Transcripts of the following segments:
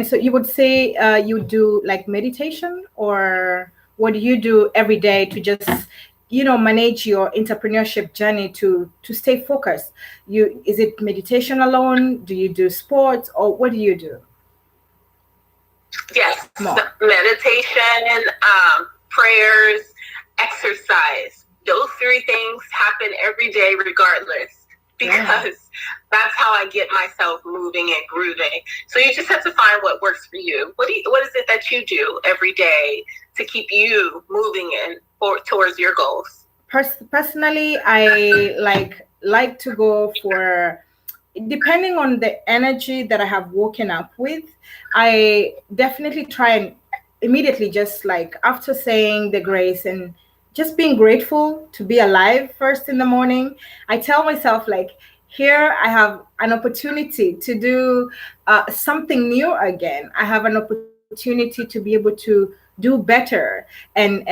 so you would say you do like meditation, or what do you do every day to just manage your entrepreneurship journey to stay focused? Is it meditation alone? Do you do sports, or what do you do? Yes, meditation, prayers, exercise. Those three things happen every day regardless, because that's how I get myself moving and grooving. So you just have to find what works for you. What is it that you do every day to keep you moving towards your goals? Personally, I like to go for, depending on the energy that I have woken up with, I definitely try and immediately, just like after saying the grace and just being grateful to be alive first in the morning, I tell myself, like, here I have an opportunity to do something new again. I have an opportunity to be able to do better and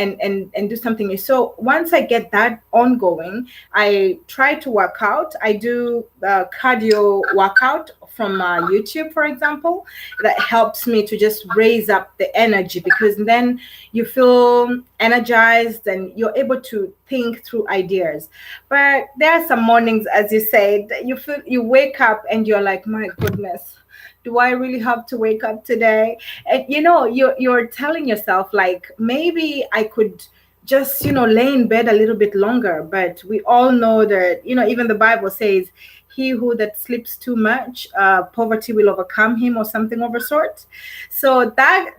do something new. So once I get that ongoing, I try to work out. I do cardio workout from YouTube, for example. That helps me to just raise up the energy, because then you feel energized and you're able to think through ideas. But there are some mornings, as you said, you wake up and you're like, my goodness, do I really have to wake up today? And you're telling yourself, like, maybe I could just lay in bed a little bit longer. But we all know that even the Bible says, he who that sleeps too much, poverty will overcome him, or something of a sort. So that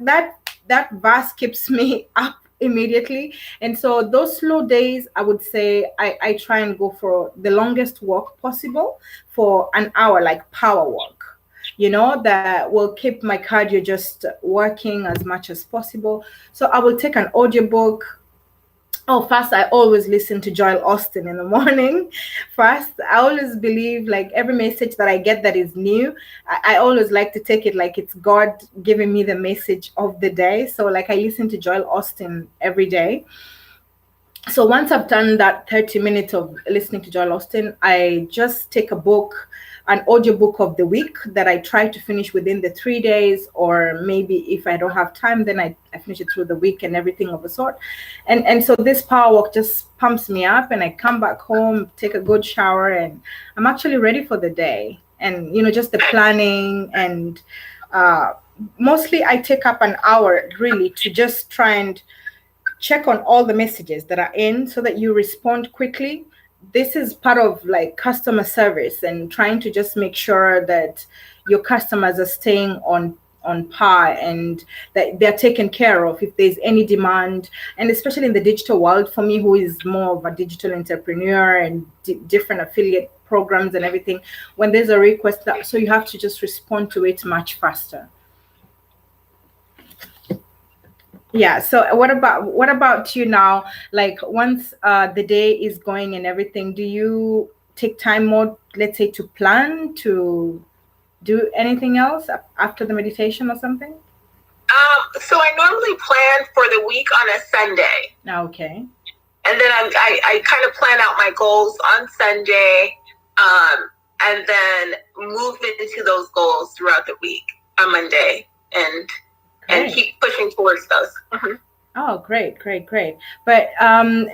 verse keeps me up immediately. And so those slow days, I would say I try and go for the longest walk possible, for an hour, like power walk, that will keep my cardio just working as much as possible. So I will take an audiobook. Oh, first, I always listen to Joel Austin in the morning. First, I always believe, like, every message that I get that is new, I always like to take it like it's God giving me the message of the day. So, like, I listen to Joel Austin every day. So once I've done that 30 minutes of listening to Joel Austin, I just take a book, an audiobook of the week that I try to finish within the 3 days, or maybe if I don't have time, then I finish it through the week and everything of the sort. And so this power walk just pumps me up, and I come back home, take a good shower, and I'm actually ready for the day. And, just the planning, and mostly I take up an hour really to just try and check on all the messages that are in, so that you respond quickly. This is part of like customer service, and trying to just make sure that your customers are staying on par, and that they're taken care of if there's any demand. And especially in the digital world, for me, who is more of a digital entrepreneur and different affiliate programs and everything, when there's a request, so you have to just respond to it much faster. Yeah. So what about you now? Like, once the day is going and everything, do you take time more, let's say, to plan, to do anything else after the meditation or something? So I normally plan for the week on a Sunday. Okay. And then I kind of plan out my goals on Sunday, and then move into those goals throughout the week on Monday, and keep pushing towards those. Mm-hmm. Oh, great. But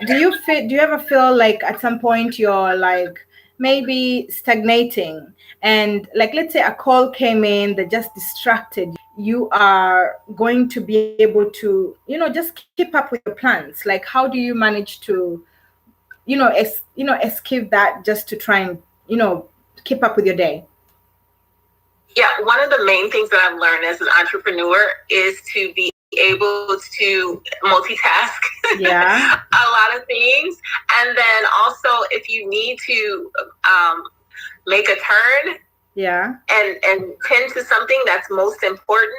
do you ever feel like at some point you're like maybe stagnating, and like, let's say a call came in that just distracted you, are going to be able to just keep up with your plans? Like, how do you manage to escape that, just to try and keep up with your day? Yeah, one of the main things that I've learned as an entrepreneur is to be able to multitask a lot of things. And then also, if you need to make a turn and tend to something that's most important,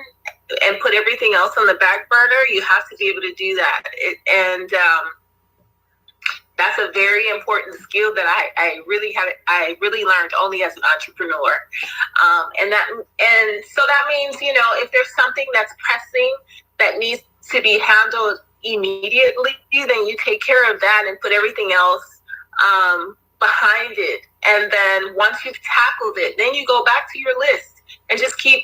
and put everything else on the back burner, you have to be able to do that. That's a very important skill that I really learned only as an entrepreneur. And so that means, if there's something that's pressing that needs to be handled immediately, then you take care of that and put everything else behind it. And then once you've tackled it, then you go back to your list and just keep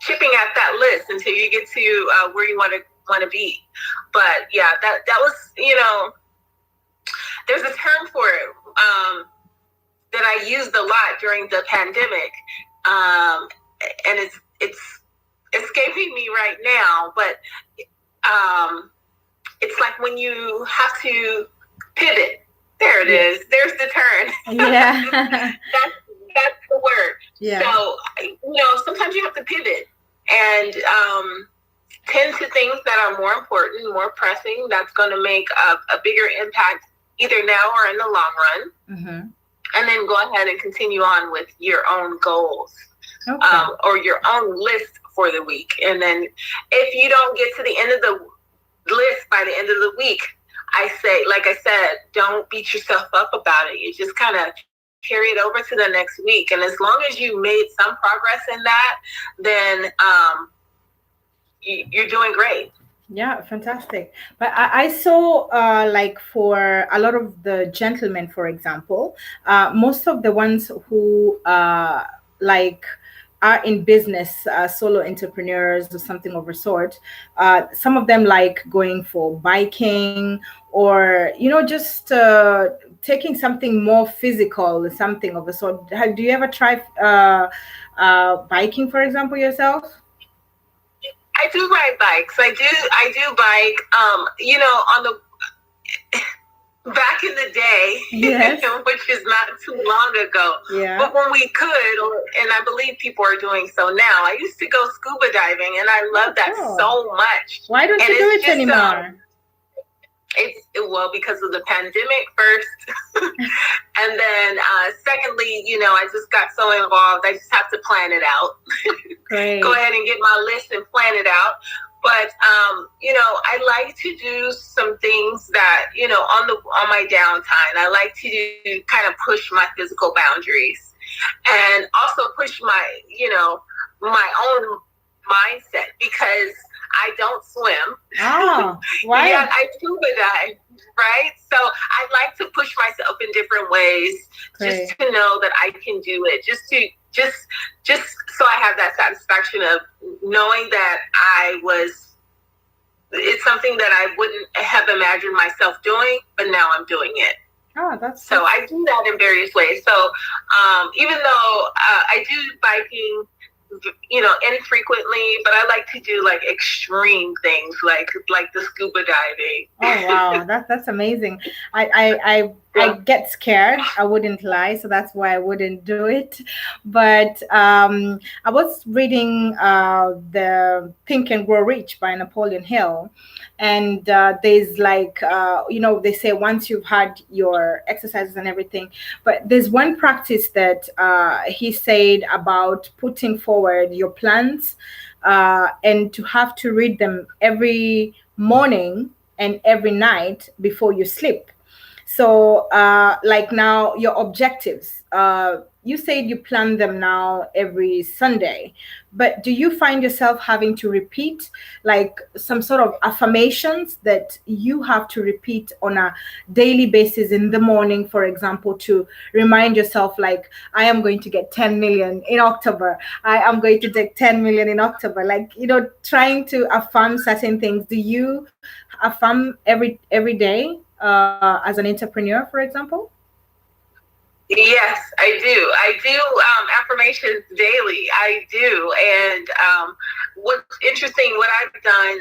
chipping at that list until you get to where you want to be. But yeah, that was, there's a term for it that I used a lot during the pandemic, and it's escaping me right now. But it's like when you have to pivot. There it is. There's the turn. Yeah. that's the word. Yeah. So, sometimes you have to pivot and tend to things that are more important, more pressing, that's going to make a bigger impact either now or in the long run. Mm-hmm. And then go ahead and continue on with your own goals, or your own list for the week. And then if you don't get to the end of the list by the end of the week, I say, like I said, don't beat yourself up about it. You just kind of carry it over to the next week. And as long as you made some progress in that, then you're doing great. Yeah, fantastic. But I saw like for a lot of the gentlemen, for example, most of the ones who like are in business, solo entrepreneurs or something of a sort, some of them like going for biking or, just taking something more physical, something of a sort. Do you ever try biking, for example, yourself? I do ride bikes. I do bike. On the back in the day, yes. Which is not too long ago. Yeah. But when we could, and I believe people are doing so now. I used to go scuba diving, and I love that so much. Why don't you do it anymore? Because of the pandemic first, and then secondly, I just got so involved. I just have to plan it out. Great. Go ahead and get my list and plan it out. But I like to do some things that on my downtime. I like to kind of push my physical boundaries, and also push my my own mindset, because I don't swim. Oh, why? Yeah, I scuba dive, right? So I like to push myself in different ways, just to know that I can do it. Just so I have that satisfaction of knowing that it's something that I wouldn't have imagined myself doing, but now I'm doing it. Oh, that's so I do that in various ways. So even though I do biking, infrequently, but I like to do like extreme things, like the scuba diving. Oh wow, that's amazing. I get scared. I wouldn't lie, so that's why I wouldn't do it. But I was reading the Think and Grow Rich by Napoleon Hill, and there's like they say once you've had your exercises and everything, but there's one practice that he said about putting forward your plans and to have to read them every morning and every night before you sleep. So like now your objectives, you said you plan them now every Sunday, but do you find yourself having to repeat like some sort of affirmations that you have to repeat on a daily basis in the morning, for example, to remind yourself like, I am going to get 10 million in October. I am going to take 10 million in October. Like, trying to affirm certain things. Do you affirm every day as an entrepreneur, for example? Yes, I do. I do affirmations daily. I do. And what's interesting, what I've done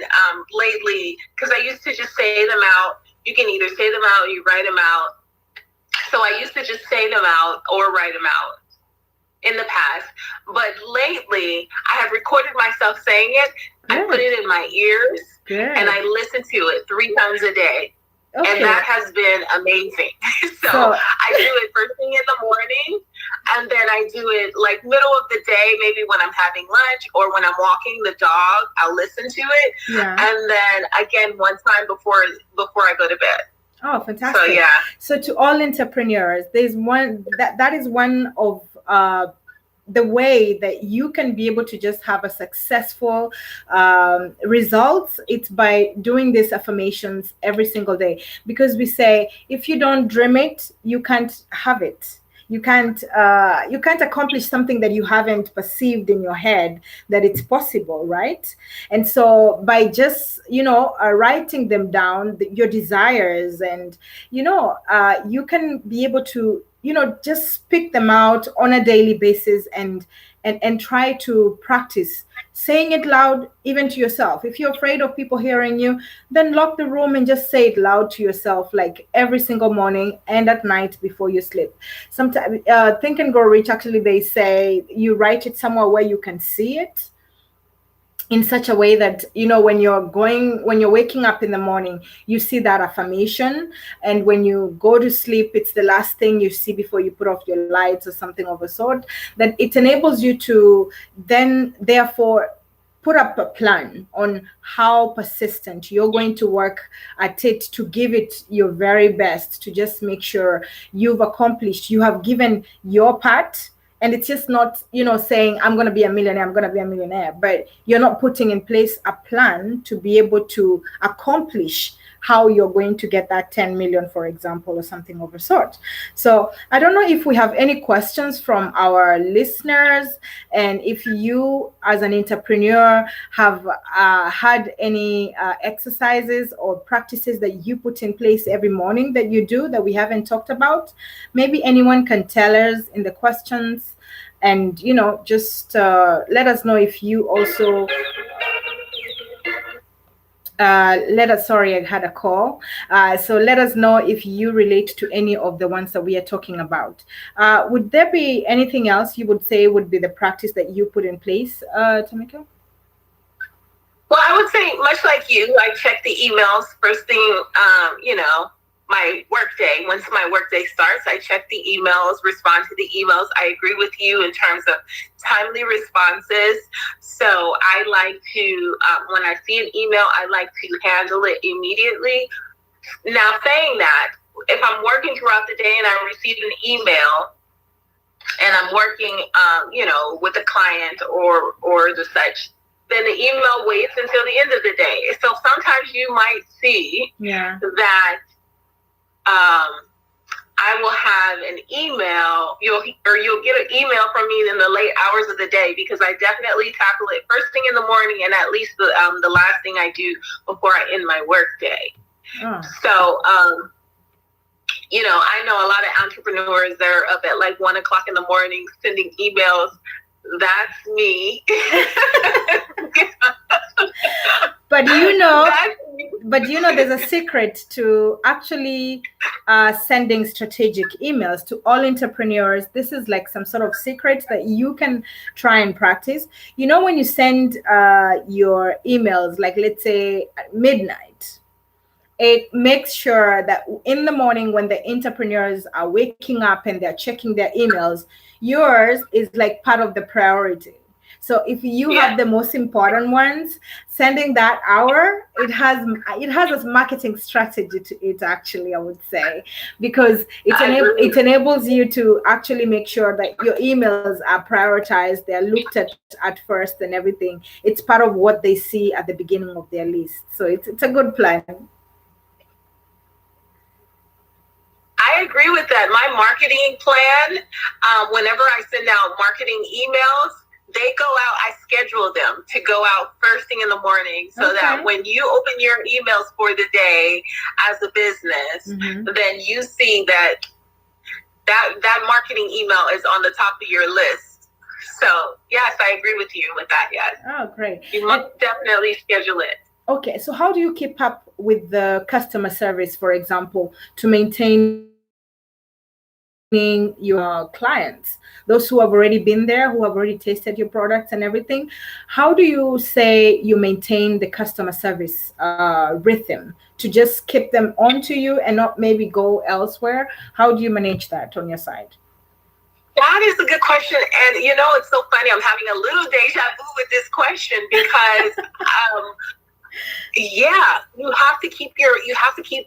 lately, because I used to just say them out. You can either say them out or you write them out. So I used to just say them out or write them out in the past. But lately, I have recorded myself saying it. Good. I put it in my ears. Good. And I listen to it 3 times a day. Okay. And that has been amazing. So I do it first thing in the morning, and then I do it like middle of the day, maybe when I'm having lunch or when I'm walking the dog, I'll listen to it. Yeah. And then again, one time before I go to bed. Oh, fantastic. So, yeah. So to all entrepreneurs, there's one that is one of the way that you can be able to just have a successful results. It's by doing these affirmations every single day, because we say if you don't dream it, you can't have it. you can't accomplish something that you haven't perceived in your head that it's possible, right? And so by just writing them down, your desires, and you can be able to just speak them out on a daily basis, and try to practice saying it loud, even to yourself. If you're afraid of people hearing you, then lock the room and just say it loud to yourself, like every single morning and at night before you sleep. Sometimes Think and Grow Rich, actually, they say you write it somewhere where you can see it, in such a way that when you're waking up in the morning, you see that affirmation, and when you go to sleep, it's the last thing you see before you put off your lights or something of a sort. That it enables you to then therefore put up a plan on how persistent you're going to work at it, to give it your very best, to just make sure you have given your part. And it's just not saying I'm going to be a millionaire, but you're not putting in place a plan to be able to accomplish how you're going to get that 10 million, for example, or something of a sort. So I don't know if we have any questions from our listeners, and if you as an entrepreneur have had any exercises or practices that you put in place every morning that you do that we haven't talked about. Maybe anyone can tell us in the questions, and just let us know if you also sorry, I had a call. So let us know if you relate to any of the ones that we are talking about. Would there be anything else you would say would be the practice that you put in place, Tamika? Well, I would say much like you, I check the emails first thing, my work day. Once my work day starts, I check the emails, respond to the emails. I agree with you in terms of timely responses. So I like to, when I see an email, I like to handle it immediately. Now, saying that, if I'm working throughout the day and I receive an email and I'm working, with a client or the such, then the email waits until the end of the day. So sometimes you might see that I will have an email, you'll get an email from me in the late hours of the day, because I definitely tackle it first thing in the morning and at least the last thing I do before I end my work day. So, I know a lot of entrepreneurs, they're up at like 1 o'clock in the morning sending emails. That's me. But there's a secret to actually sending strategic emails to all entrepreneurs. This is like some sort of secret that you can try and practice. When you send your emails, like let's say at midnight, it makes sure that in the morning when the entrepreneurs are waking up and they're checking their emails, yours is like part of the priority. So if you have the most important ones, sending that hour, it has a marketing strategy to it, actually, I would say, because it enables you to actually make sure that your emails are prioritized, they're looked at first and everything. It's part of what they see at the beginning of their list. So it's a good plan. I agree with that. My marketing plan, whenever I send out marketing emails, they go out, I schedule them to go out first thing in the morning, so that when you open your emails for the day as a business, then you see that marketing email is on the top of your list. So yes, I agree with you with that. Yes. Oh, great. You must definitely schedule it. Okay, so how do you keep up with the customer service, for example, to maintain your clients, those who have already been there, who have already tasted your products and everything? How do you say you maintain the customer service rhythm to just keep them onto you and not maybe go elsewhere? How do you manage that on your side? That is a good question. And it's so funny, I'm having a little deja vu with this question, because you have to keep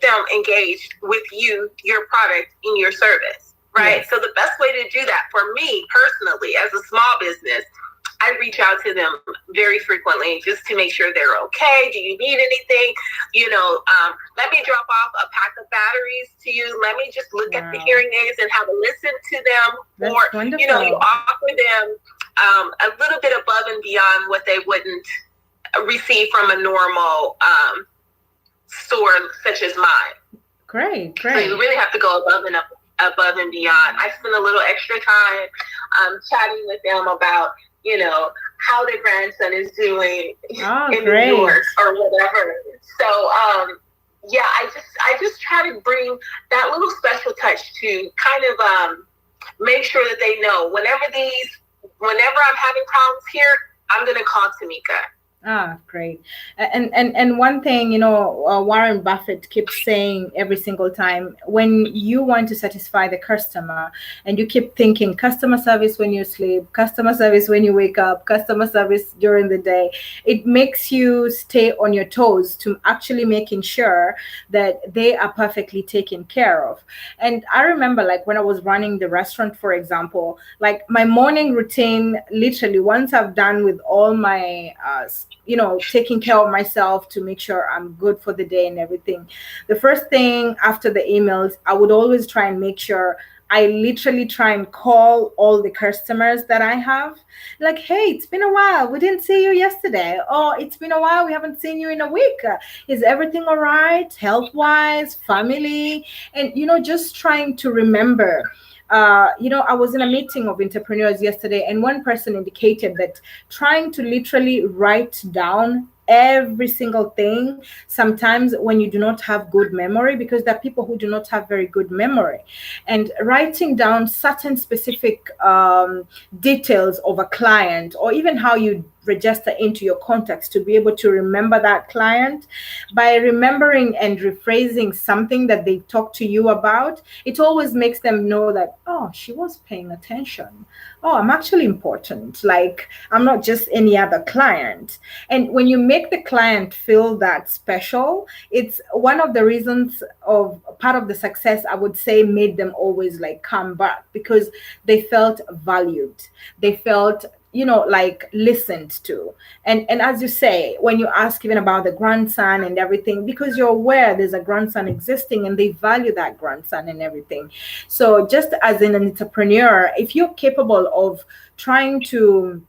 them engaged with you, your product, and your service. Right. Yes. So the best way to do that for me personally as a small business I reach out to them very frequently just to make sure they're okay. Do you need anything? Let me drop off a pack of batteries to you. Let me just look at the hearing aids and have a listen to them. That's or, wonderful. You offer them a little bit above and beyond what they wouldn't receive from a normal store such as mine. Great. So you really have to go above and beyond. I spend a little extra time chatting with them about, how their grandson is doing in New York or whatever. So, I just try to bring that little special touch to kind of make sure that they know whenever I'm having problems here, I'm going to call Tamika. Great. And one thing, Warren Buffett keeps saying every single time, when you want to satisfy the customer and you keep thinking customer service when you sleep, customer service when you wake up, customer service during the day, it makes you stay on your toes to actually making sure that they are perfectly taken care of. And I remember, like, when I was running the restaurant, for example, like my morning routine, literally once I've done with all my taking care of myself to make sure I'm good for the day and everything, the first thing after the emails, I would always try and make sure I literally try and call all the customers that I have. Like, hey, it's been a while. We didn't see you yesterday. Oh, it's been a while. We haven't seen you in a week. Is everything all right? Health-wise, family? And, just trying to remember. I was in a meeting of entrepreneurs yesterday, and one person indicated that trying to literally write down every single thing, sometimes when you do not have good memory, because there are people who do not have very good memory, and writing down certain specific details of a client, or even how you register into your contacts to be able to remember that client, by remembering and rephrasing something that they talked to you about, it always makes them know that, oh, she was paying attention. Oh, I'm actually important. Like, I'm not just any other client. And when you make the client feel that special, it's one of the reasons of part of the success, I would say, made them always like come back, because they felt valued. They felt like listened to. And as you say, when you ask even about the grandson and everything, because you're aware there's a grandson existing and they value that grandson and everything. So just as an entrepreneur, if you're capable of trying to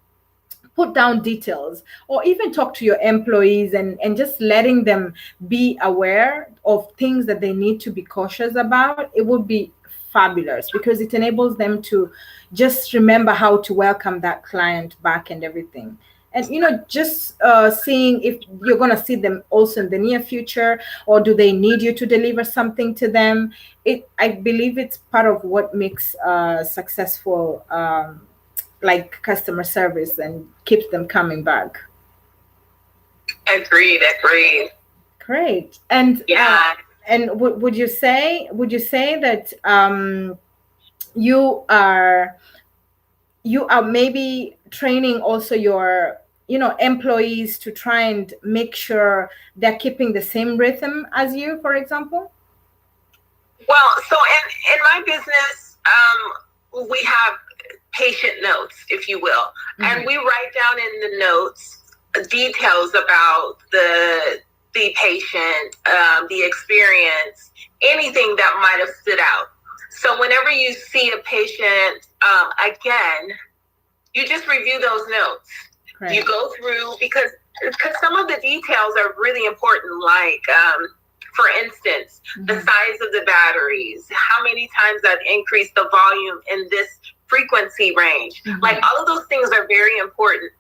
put down details, or even talk to your employees and just letting them be aware of things that they need to be cautious about, it would be fabulous, because it enables them to just remember how to welcome that client back and everything. And just seeing if you're going to see them also in the near future, or do they need you to deliver something to them. I believe it's part of what makes successful like customer service and keeps them coming back. Agreed. Great. And yeah. And would you say that you are maybe training also your employees to try and make sure they're keeping the same rhythm as you, for example? Well, so in my business, we have patient notes, if you will, mm-hmm. and we write down in the notes details about the patient, the experience, anything that might have stood out. So whenever you see a patient again, you just review those notes. Right. You go through, because some of the details are really important, like, for instance, mm-hmm. the size of the batteries, how many times that increased the volume in this frequency range. Mm-hmm. Like, all of those things are very important,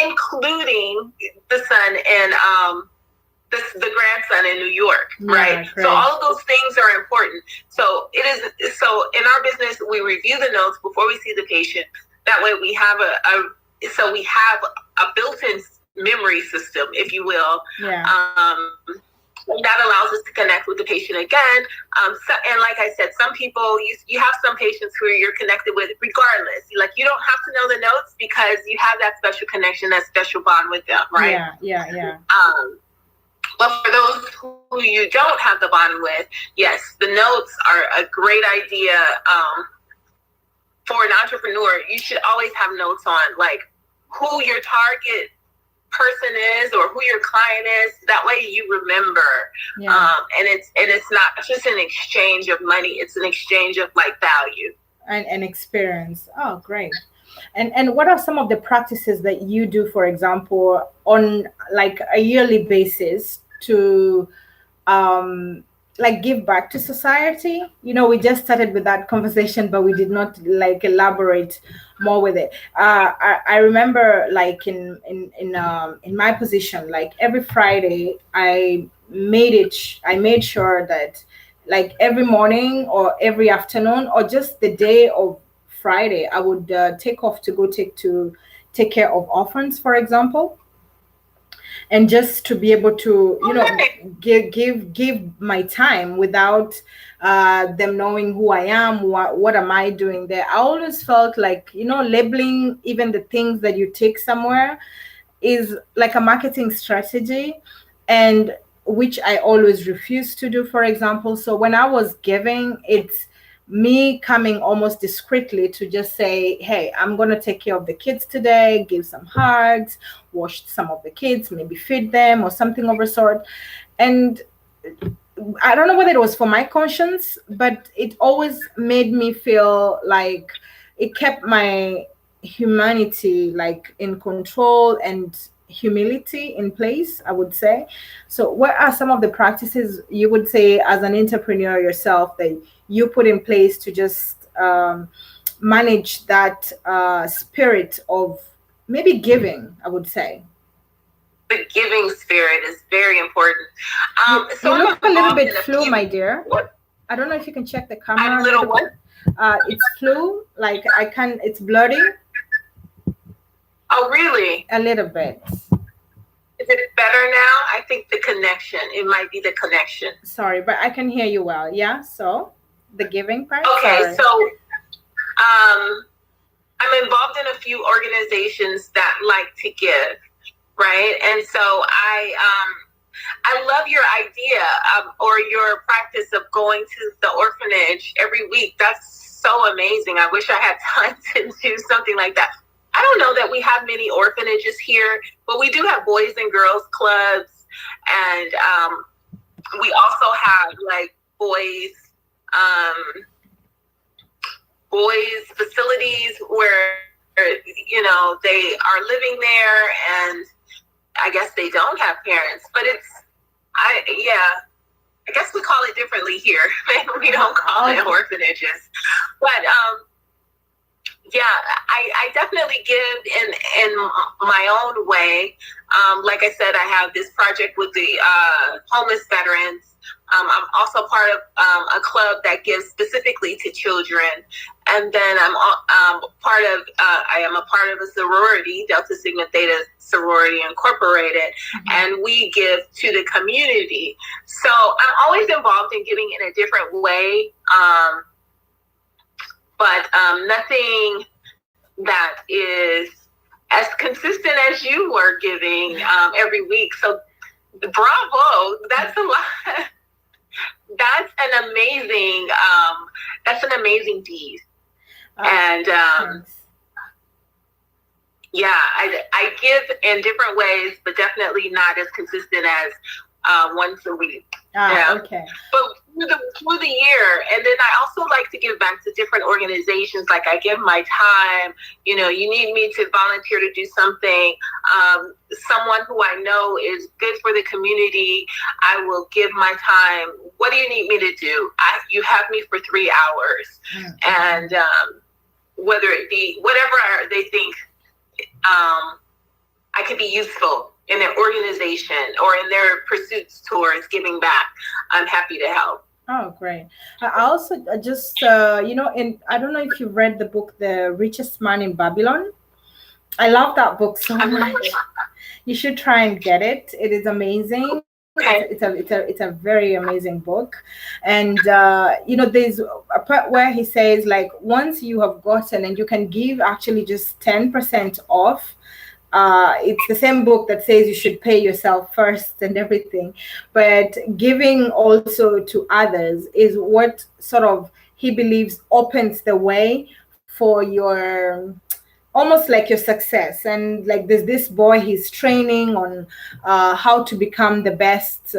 including the son and the grandson in New York, right? So all of those things are important. So in our business, we review the notes before we see the patient. That way we have a built-in memory system, if you will. Yeah. That allows us to connect with the patient again. And like I said, some people, you have some patients who you're connected with regardless. Like, you don't have to know the notes because you have that special connection, that special bond with them, right? Yeah. But for those who you don't have the bond with, yes, the notes are a great idea. For an entrepreneur, you should always have notes on, like, who your target person is or who your client is. That way you remember. And it's not just an exchange of money, it's an exchange of like value and experience. Oh, great. And what are some of the practices that you do, for example, on like a yearly basis to like give back to society? We just started with that conversation, but we did not like elaborate more with it. I remember like in my position, like every Friday I made sure that like every morning or every afternoon or just the day of Friday, I would take off to go take care of orphans, for example, and just to be able to give my time without them knowing who I am, what am I doing there. I always felt like labeling even the things that you take somewhere is like a marketing strategy, and which I always refuse to do, for example. So when I was giving, it's me coming almost discreetly to just say, hey, I'm going to take care of the kids today, give some hugs, wash some of the kids, maybe feed them or something of a sort. And I don't know whether it was for my conscience, but it always made me feel like it kept my humanity like in control and humility in place, I would say. So what are some of the practices you would say as an entrepreneur yourself that you put in place to just manage that spirit of maybe giving, I would say? The giving spirit is very important. You look a little bit flu, my dear. What? I don't know if you can check the camera. A little what? It's flu. Like it's blurry. Oh, really? A little bit. Is it better now? I think the connection. It might be the connection. Sorry, but I can hear you well. Yeah. So the giving part. Okay. Sorry. So, I'm involved in a few organizations that like to give. Right. And so I love your idea or your practice of going to the orphanage every week. That's so amazing. I wish I had time to do something like that. I don't know that we have many orphanages here, but we do have boys and girls clubs. And we also have like boys facilities where, they are living there, and I guess they don't have parents, but I guess we call it differently here. We don't call it orphanages, but I definitely give in my own way. Like I said, I have this project with the homeless veterans. I'm also part of a club that gives specifically to children, and then I am a part of a sorority, Delta Sigma Theta Sorority Incorporated, and we give to the community. So I'm always involved in giving in a different way, but nothing that is as consistent as you were giving every week. So bravo, that's a lot. That's an amazing deed. And I give in different ways, but definitely not as consistent as once a week. Okay. But through the year, and then I also like to give back to different organizations. Like I give my time. You need me to volunteer to do something. Someone who I know is good for the community, I will give my time. What do you need me to do? You have me for 3 hours, and whether it be whatever they think I could be useful in their organization or in their pursuits towards giving back, I'm happy to help. Oh, great. I also just, and I don't know if you've read the book, The Richest Man in Babylon. I love that book so much. You should try and get it. It is amazing. Okay. It's a very amazing book. And, there's a part where he says, like, once you have gotten, and you can give actually just 10% off. It's the same book that says you should pay yourself first and everything, but giving also to others is what sort of he believes opens the way for your almost like your success. And like there's this boy, he's training on how to become the best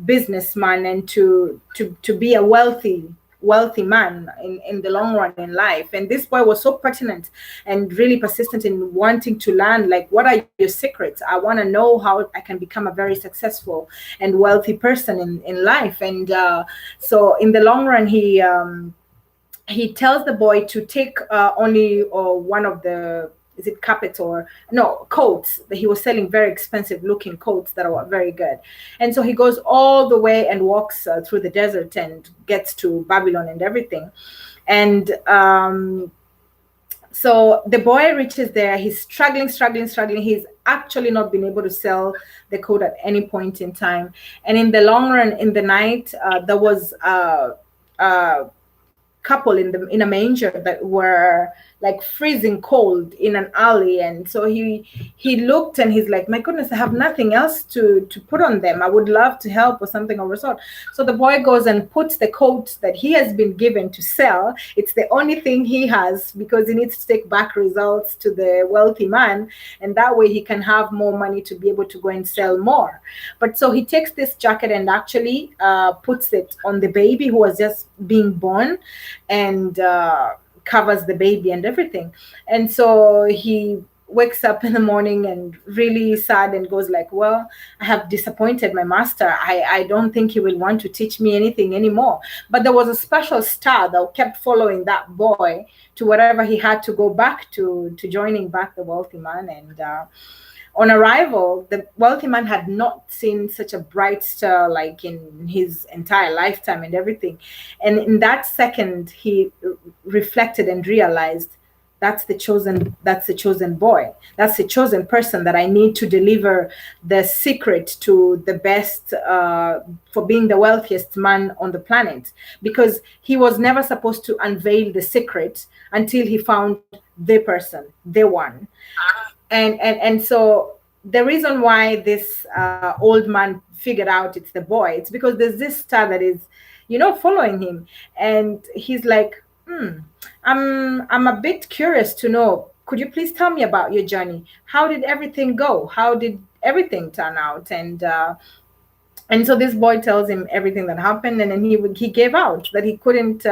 businessman, and to be a wealthy man in the long run in life. And this boy was so pertinent and really persistent in wanting to learn, like, what are your secrets? I want to know how I can become a very successful and wealthy person in life. And so in the long run, he tells the boy to take only one of the, is it carpets or no, coats that he was selling, very expensive looking coats that are very good. And so he goes all the way and walks through the desert and gets to Babylon and everything. And so the boy reaches there. He's struggling. He's actually not been able to sell the coat at any point in time. And in the long run, in the night, there was a couple in a manger that were like freezing cold in an alley. And so he looked and he's like, my goodness, I have nothing else to put on them. I would love to help or something of the sort. So the boy goes and puts the coat that he has been given to sell. It's the only thing he has, because he needs to take back results to the wealthy man, and that way he can have more money to be able to go and sell more. But so he takes this jacket and actually puts it on the baby who was just being born, and covers the baby and everything. And so he wakes up in the morning and really sad and goes like, well, I have disappointed my master. I don't think he will want to teach me anything anymore. But there was a special star that kept following that boy to wherever he had to go back to joining back the wealthy man. And on arrival, the wealthy man had not seen such a bright star like in his entire lifetime and everything. And in that second, he reflected and realized, that's the chosen boy. That's the chosen person that I need to deliver the secret to the best for being the wealthiest man on the planet. Because he was never supposed to unveil the secret until he found the person, the one. And so the reason why this old man figured out it's the boy, it's because there's this star that is, following him. And he's like, I'm a bit curious to know, could you please tell me about your journey? How did everything go? How did everything turn out? And so this boy tells him everything that happened, and then he gave out that he couldn't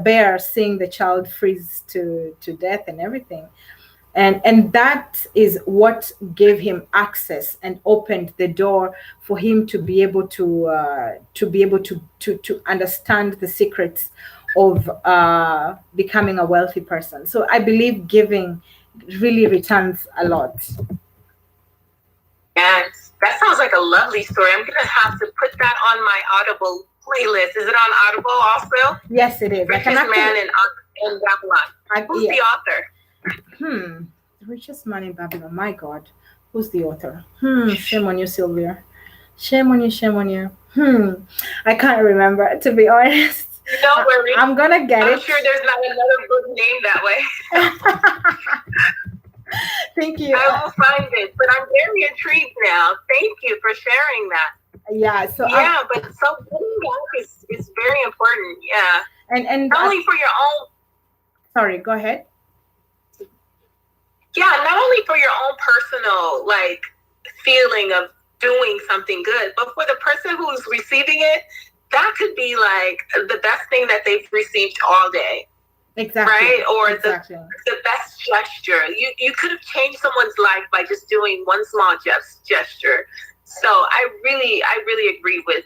bear seeing the child freeze to death and everything. And that is what gave him access and opened the door for him to be able to understand the secrets of becoming a wealthy person. So I believe giving really returns a lot. Yes, that sounds like a lovely story. I'm gonna have to put that on my Audible playlist. Is it on Audible also? Yes, it is. Richest Man in Babylon. Who's the author? The Richest Man in Babylon. My God, who's the author? Shame on you, Sylvia. Shame on you. I can't remember, to be honest. Don't worry. I'm gonna get it. I'm sure there's not another book named that way. Thank you. I will find it, but I'm very intrigued now. Thank you for sharing that. Yeah. So but so giving back is very important. Yeah. And not only for your own. Sorry. Go ahead. Yeah, not only for your own personal feeling of doing something good, but for the person who's receiving it, that could be the best thing that they've received all day. Exactly. Right? Or exactly. the best gesture. You could have changed someone's life by just doing one small gesture. So I really agree with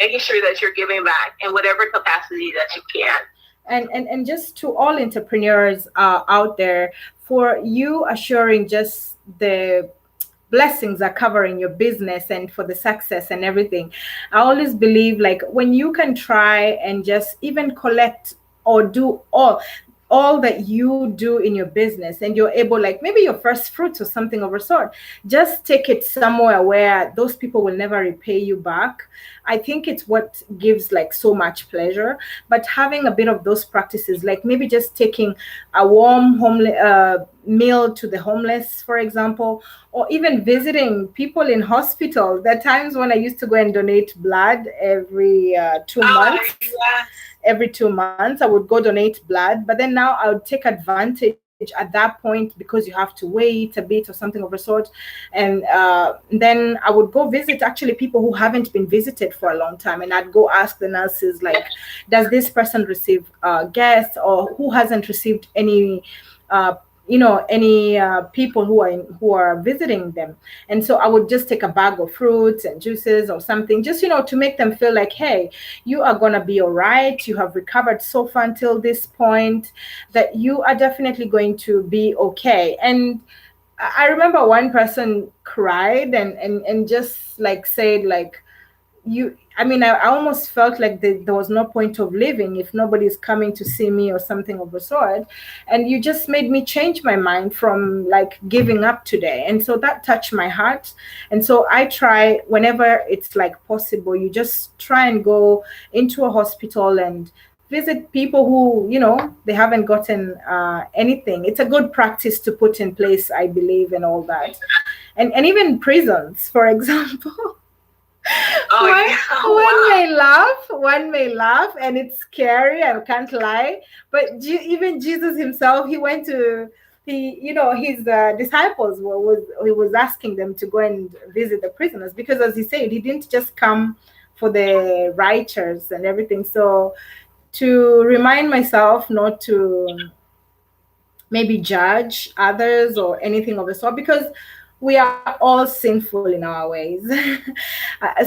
making sure that you're giving back in whatever capacity that you can. And just to all entrepreneurs out there, for you assuring just the blessings are covering your business and for the success and everything, I always believe when you can try and just even collect or do all that you do in your business, and you're able, maybe your first fruits or something of a sort, just take it somewhere where those people will never repay you back. I think it's what gives so much pleasure. But having a bit of those practices, maybe just taking a warm meal to the homeless, for example, or even visiting people in hospital. There are times when I used to go and donate blood every 2 months. Yeah. Every 2 months, I would go donate blood. But then now I would take advantage at that point, because you have to wait a bit or something of a sort. And then I would go visit actually people who haven't been visited for a long time. And I'd go ask the nurses, like, does this person receive guests, or who hasn't received any any people who are visiting them. And so I would just take a bag of fruits and juices or something, just to make them feel like, hey, you are going to be all right, you have recovered so far until this point, that you are definitely going to be okay. And I remember one person cried and just like said, like, I almost felt like there was no point of living if nobody's coming to see me or something of the sort. And you just made me change my mind from like giving up today. And so that touched my heart. And so I try, whenever it's like possible, you just try and go into a hospital and visit people who, they haven't gotten anything. It's a good practice to put in place, I believe, and all that. And even prisons, for example. One may laugh, and it's scary, I can't lie. But even Jesus himself, he went to his disciples he was asking them to go and visit the prisoners, because, as he said, he didn't just come for the righteous and everything. So to remind myself not to maybe judge others or anything of the sort, because we are all sinful in our ways.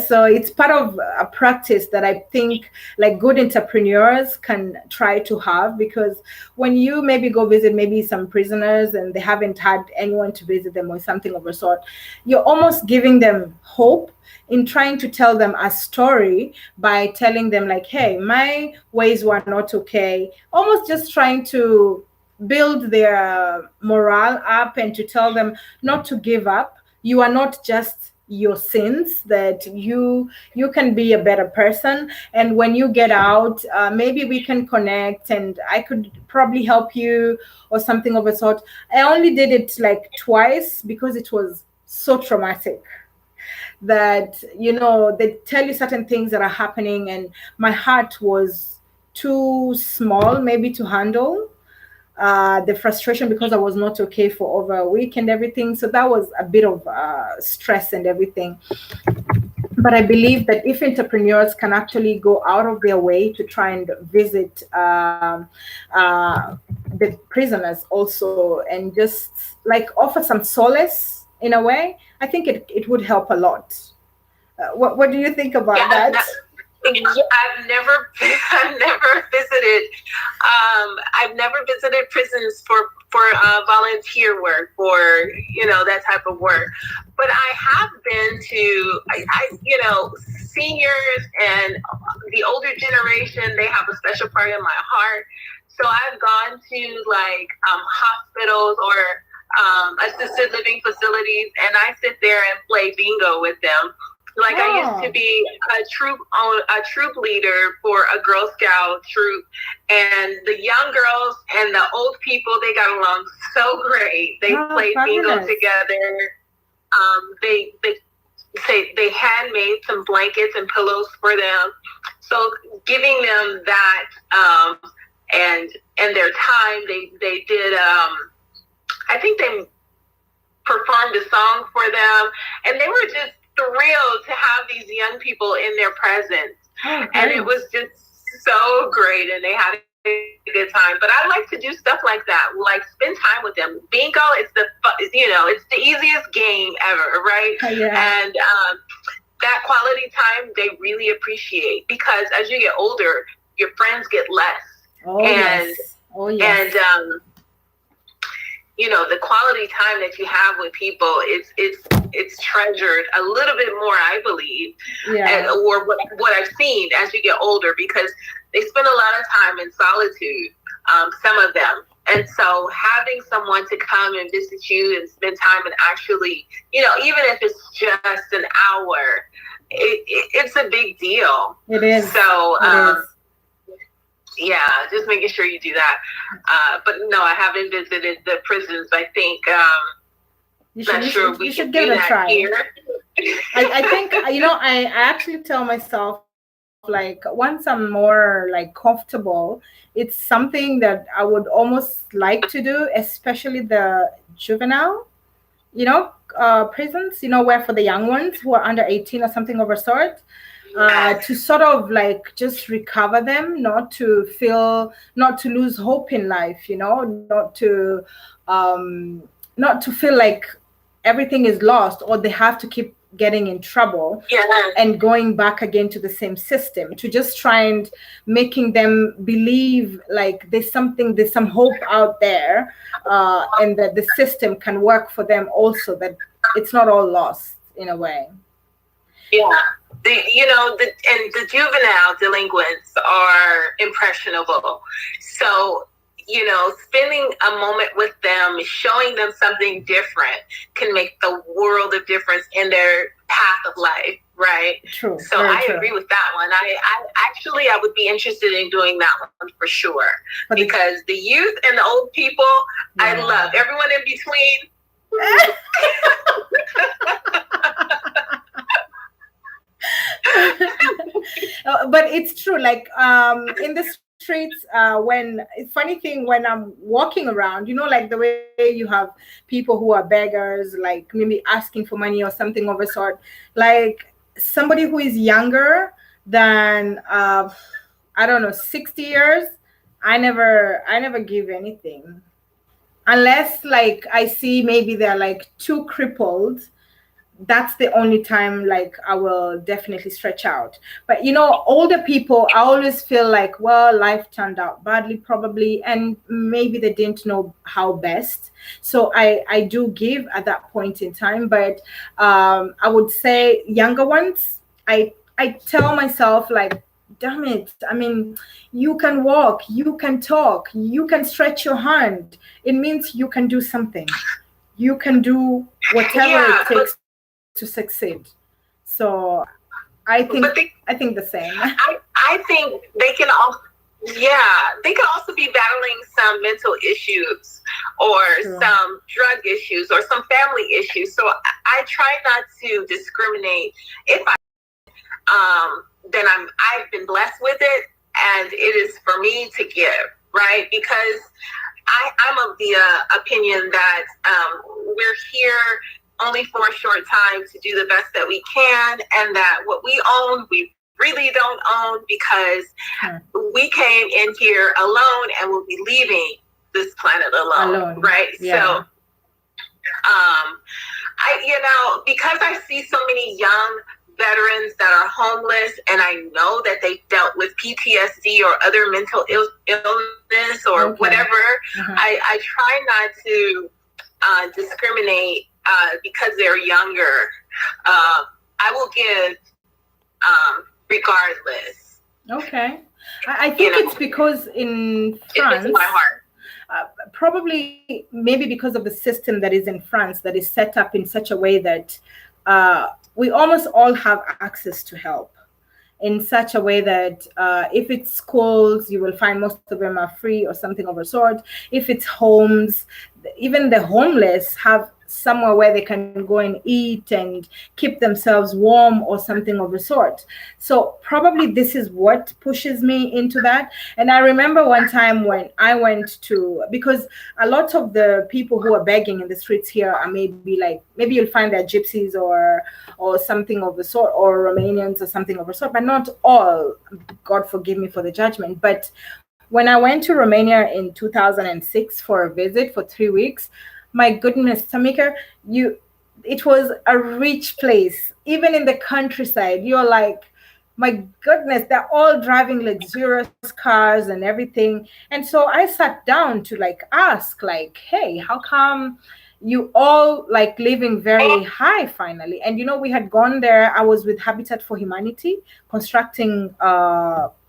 So it's part of a practice that I think like good entrepreneurs can try to have, because when you maybe go visit maybe some prisoners and they haven't had anyone to visit them or something of a sort, you're almost giving them hope in trying to tell them a story by telling them like, hey, my ways were not okay. Almost just trying to build their morale up and to tell them not to give up. You are not just your sins, that you can be a better person. And when you get out, maybe we can connect and I could probably help you or something of a sort. I only did it like twice because it was so traumatic that, they tell you certain things that are happening and my heart was too small maybe to handle the frustration, because I was not okay for over a week and everything. So that was a bit of stress and everything. But I believe that if entrepreneurs can actually go out of their way to try and visit the prisoners also, and just like offer some solace in a way, I think it would help a lot. What do you think about that? I've never visited. I've never visited prisons for volunteer work or that type of work. But I have been to seniors and the older generation. They have a special part in my heart. So I've gone to like hospitals or assisted living facilities, and I sit there and play bingo with them. Like I used to be a troop leader for a Girl Scout troop, and the young girls and the old people, they got along so great. They played bingo together. They had made some blankets and pillows for them. So giving them that and their time, they did. I think they performed a song for them, and they were just thrilled to have these young people in their presence. And it was just so great, and they had a good time. But I like to do stuff like that, like spend time with them. Bingo, it's the easiest game ever, right? And that quality time they really appreciate, because as you get older, your friends get less. And the quality time that you have with people, it's treasured a little bit more, I believe, or what I've seen as you get older, because they spend a lot of time in solitude, some of them. And so having someone to come and visit you and spend time and actually, even if it's just an hour, it's a big deal. It is. So, Yeah, just making sure you do that. But no, I haven't visited the prisons. I think you should give it a try. I think, I actually tell myself, like, once I'm more like comfortable, it's something that I would almost like to do, especially the juvenile, prisons, where for the young ones who are under 18 or something of a sort, to sort of like just recover them, not to lose hope in life, not to feel like everything is lost or they have to keep getting in trouble and going back again to the same system, to just try and making them believe like there's some hope out there, and that the system can work for them also, that it's not all lost in a way. Yeah. And the juvenile delinquents are impressionable. So, spending a moment with them, showing them something different can make the world of difference in their path of life, right? True. So I agree with that one. I would be interested in doing that one for sure. Because the youth and the old people, I love. Everyone in between. But it's true, like in the streets, funny thing, when I'm walking around, like the way you have people who are beggars, like maybe asking for money or something of a sort, like somebody who is younger than I don't know, 60 years, I never give anything, unless like I see maybe they're like too crippled. That's the only time like I will definitely stretch out. But older people, I always feel like, well, life turned out badly probably, and maybe they didn't know how best. So I do give at that point in time. But I would say younger ones, I tell myself like, damn it, I mean, you can walk, you can talk, you can stretch your hand. It means you can do something. You can do whatever it takes to succeed. So I think the same. I think they can also be battling some mental issues or some drug issues or some family issues. So I try not to discriminate. If then I've been blessed with it, and it is for me to give, right? Because I'm of the opinion that we're here only for a short time to do the best that we can, and that what we own, we really don't own, because we came in here alone and will be leaving this planet alone. Right? Yeah. So, because I see so many young veterans that are homeless, and I know that they've dealt with PTSD or other mental illness or whatever, I try not to discriminate because they're younger. I will give regardless. Okay. I think it's because in France, it's my heart. Probably maybe because of the system that is in France, that is set up in such a way that we almost all have access to help, in such a way that if it's schools, you will find most of them are free or something of a sort. If it's homes, even the homeless have somewhere where they can go and eat and keep themselves warm or something of the sort. So probably this is what pushes me into that. And I remember one time when I went to, because a lot of the people who are begging in the streets here are maybe you'll find they're gypsies or something of the sort, or Romanians or something of the sort, but not all. God forgive me for the judgment. But when I went to Romania in 2006 for a visit for 3 weeks, my goodness, Tamika, it was a rich place. Even in the countryside, you're like, my goodness, they're all driving luxurious cars and everything. And so I sat down to ask, hey, how come you all living very high finally? And we had gone there. I was with Habitat for Humanity, constructing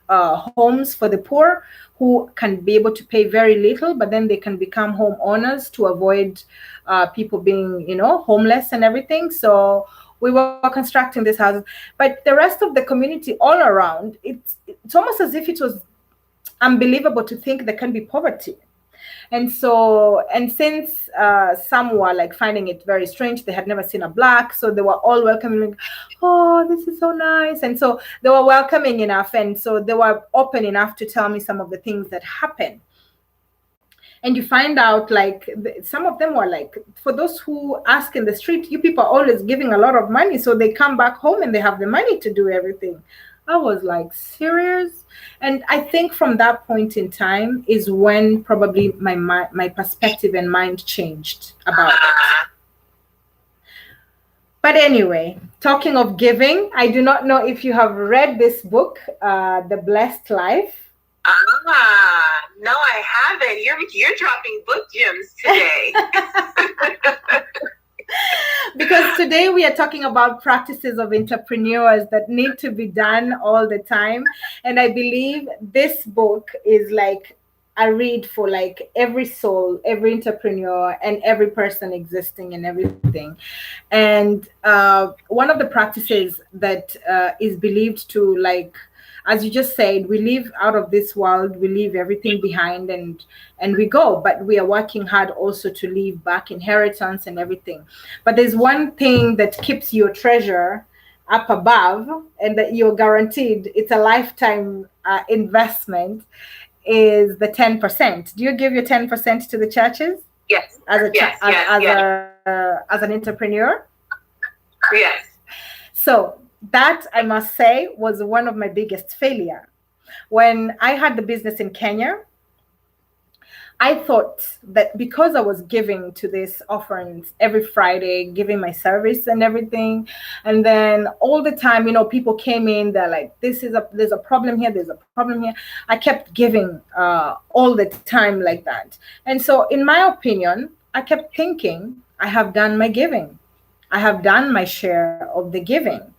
homes for the poor who can be able to pay very little, but then they can become homeowners to avoid people being, homeless and everything. So we were constructing these houses, but the rest of the community all around, it's almost as if it was unbelievable to think there can be poverty. And so, and since some were like finding it very strange, they had never seen a black, so they were all welcoming, like, oh, this is so nice. And so they were welcoming enough, and so they were open enough to tell me some of the things that happened. And you find out, like, some of them were like, for those who ask in the street, you people are always giving a lot of money, so they come back home and they have the money to do everything. I was like, serious? And I think from that point in time is when probably my perspective and mind changed about it. But anyway, talking of giving, I do not know if you have read this book, The Blessed Life. No, I haven't. You're dropping book gems today. Because today we are talking about practices of entrepreneurs that need to be done all the time. And I believe this book is like a read for like every soul, every entrepreneur, and every person existing and everything. And one of the practices that is believed to, like, as you just said, we live out of this world, we leave everything behind, and we go, but we are working hard also to leave back inheritance and everything. But there's one thing that keeps your treasure up above, and that you're guaranteed, it's a lifetime investment, is the 10%. Do you give your 10% to the churches? Yes. As an entrepreneur? Yes. So that, I must say, was one of my biggest failure. When I had the business in Kenya, I thought that because I was giving to this Orphans every Friday, giving my service and everything, and then all the time, people came in, they're like, there's a problem here, there's a problem here. I kept giving all the time like that. And so in my opinion, I kept thinking, I have done my giving. I have done my share of the giving.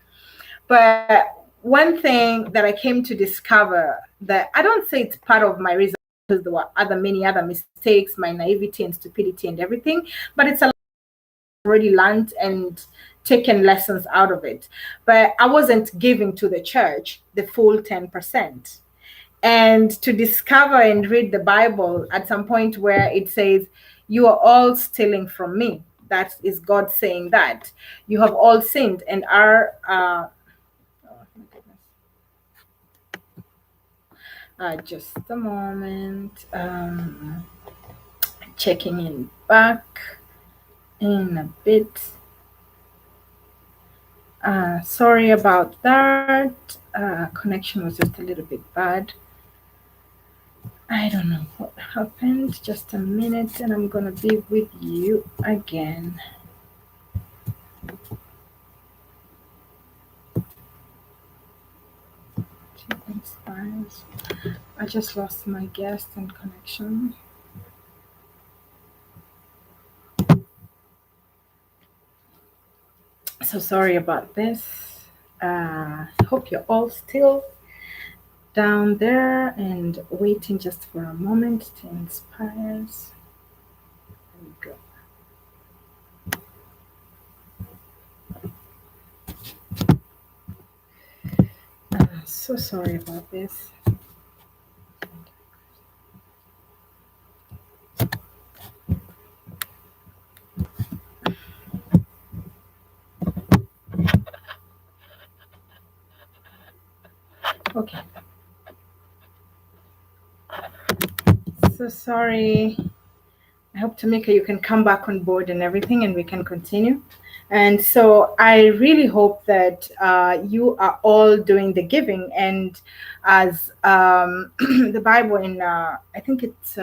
But one thing that I came to discover, that I don't say it's part of my reason, because there were many other mistakes, my naivety and stupidity and everything, but it's a lot I've already learned and taken lessons out of it. But I wasn't giving to the church the full 10%. And to discover and read the Bible at some point where it says, you are all stealing from me. That is God saying that. You have all sinned and are... just a moment. Checking in back in a bit. Sorry about that. Connection was just a little bit bad. I don't know what happened. Just a minute and I'm gonna be with you again. I just lost my guest and connection. So sorry about this. Hope you're all still down there and waiting just for a moment to inspire us. There we go. So sorry about this. Okay. So sorry. I hope, Tamika, you can come back on board and everything and we can continue. And so I really hope that you are all doing the giving. And as the Bible in, I think it's,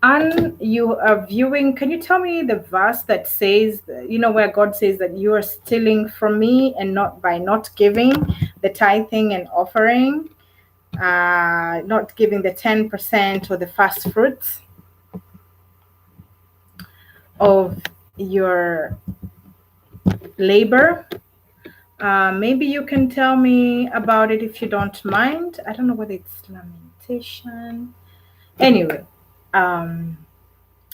Anne, you are viewing, can you tell me the verse that says, where God says that you are stealing from me and not by not giving the tithing and offering, not giving the 10% or the first fruits of your labor? Maybe you can tell me about it if you don't mind. I don't know whether it's lamentation. Anyway,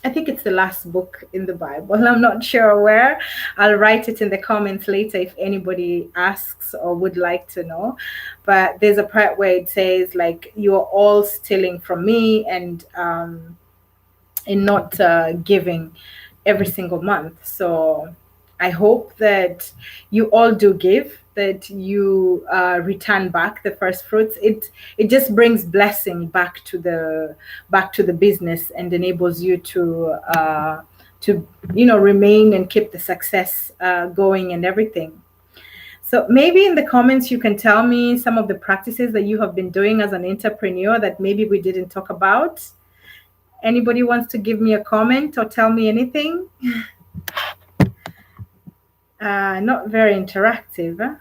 I think it's the last book in the Bible. I'm not sure where. I'll write it in the comments later if anybody asks or would like to know. But there's a part where it says, like, you're all stealing from me and not giving every single month. So I hope that you all do give, that you return back the first fruits. It just brings blessing back to the business and enables you to remain and keep the success going and everything. So maybe in the comments you can tell me some of the practices that you have been doing as an entrepreneur that maybe we didn't talk about. Anybody wants to give me a comment or tell me anything? Not very interactive. Huh?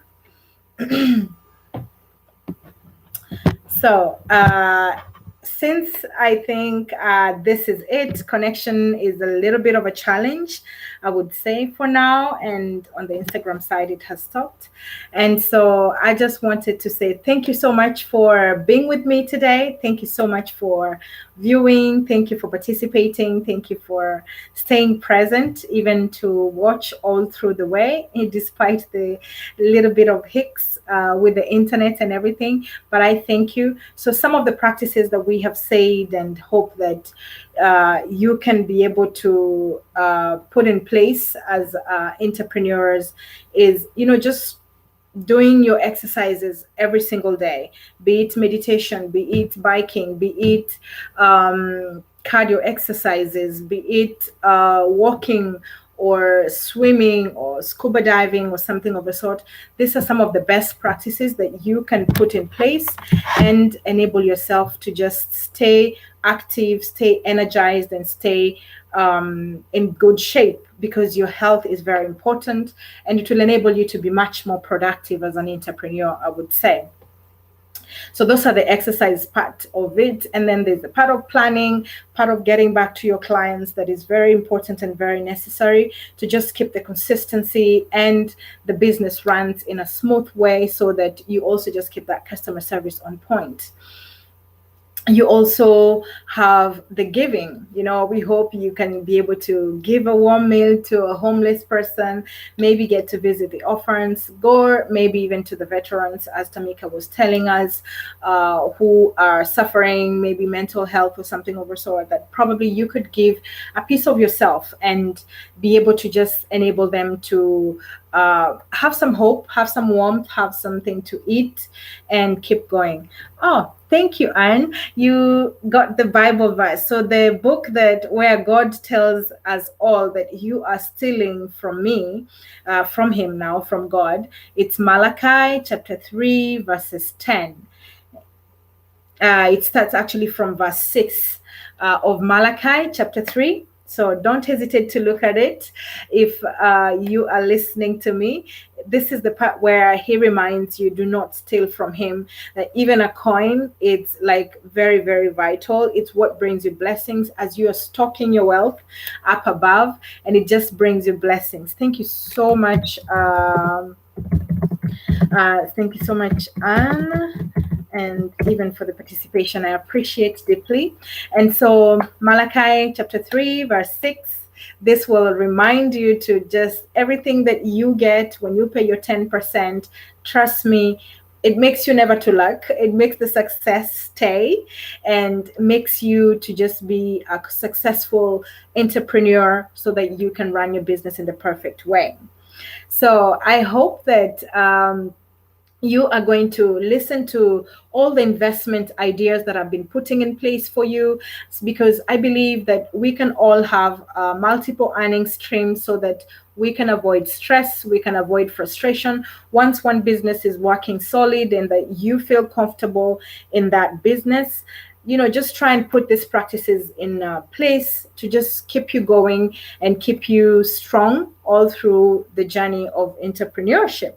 So, since I think this is it, connection is a little bit of a challenge, I would say for now. And on the Instagram side, it has stopped. And so I just wanted to say thank you so much for being with me today. Thank you so much for viewing. Thank you for participating. Thank you for staying present, even to watch all through the way, despite the little bit of hiccups with the internet and everything. But I thank you. So some of the practices that we have said and hope that you can be able to put in place as entrepreneurs is, just doing your exercises every single day, be it meditation, be it biking, be it cardio exercises, be it walking or swimming or scuba diving or something of the sort. These are some of the best practices that you can put in place and enable yourself to just stay active, stay energized, and stay in good shape, because your health is very important and it will enable you to be much more productive as an entrepreneur, I would say. So those are the exercise part of it. And then there's the part of planning, part of getting back to your clients that is very important and very necessary to just keep the consistency and the business runs in a smooth way, so that you also just keep that customer service on point. You also have the giving. We hope you can be able to give a warm meal to a homeless person, maybe get to visit the orphans, go maybe even to the veterans, as Tamika was telling us, who are suffering maybe mental health or something of the sort, that probably you could give a piece of yourself and be able to just enable them to have some hope, have some warmth, have something to eat, and keep going. Oh, thank you, Anne. You got the Bible verse. So the book that where God tells us all that you are stealing from me, from him now, from God, it's Malachi chapter 3, verses 10. It starts actually from verse 6 of Malachi chapter 3. So don't hesitate to look at it if you are listening to me. This is the part where he reminds you, do not steal from him. That even a coin, it's like very, very vital. It's what brings you blessings as you are stocking your wealth up above, and it just brings you blessings. Thank you so much. Thank you so much, Anne, and even for the participation. I appreciate deeply. And so Malachi chapter 3, verse 6, this will remind you to just everything that you get when you pay your 10%, trust me, it makes you never to lack. It makes the success stay and makes you to just be a successful entrepreneur so that you can run your business in the perfect way. So I hope that you are going to listen to all the investment ideas that I've been putting in place for you, because I believe that we can all have multiple earning streams so that we can avoid stress, we can avoid frustration. Once one business is working solid and that you feel comfortable in that business, just try and put these practices in place to just keep you going and keep you strong all through the journey of entrepreneurship.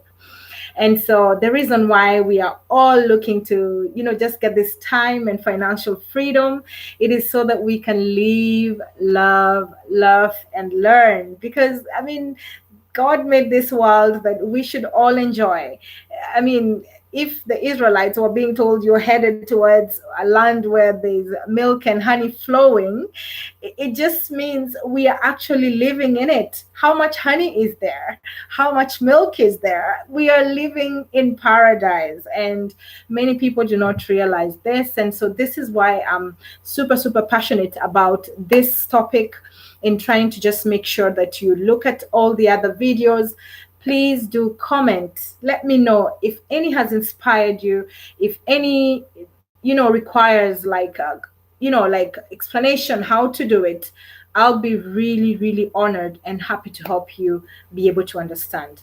And so the reason why we are all looking to, just get this time and financial freedom, it is so that we can live, love, and learn. Because, God made this world that we should all enjoy. if the Israelites were being told you're headed towards a land where there's milk and honey flowing, it just means we are actually living in it. How much honey is there? How much milk is there? We are living in paradise, and many people do not realize this. And so this is why I'm super, super passionate about this topic, in trying to just make sure that you look at all the other videos. Please do comment. Let me know if any has inspired you, if any, requires like like explanation how to do it. I'll be really, really honored and happy to help you be able to understand.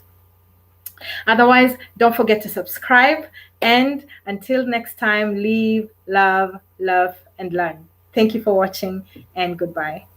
Otherwise, don't forget to subscribe. And until next time, live, love, and learn. Thank you for watching, and goodbye.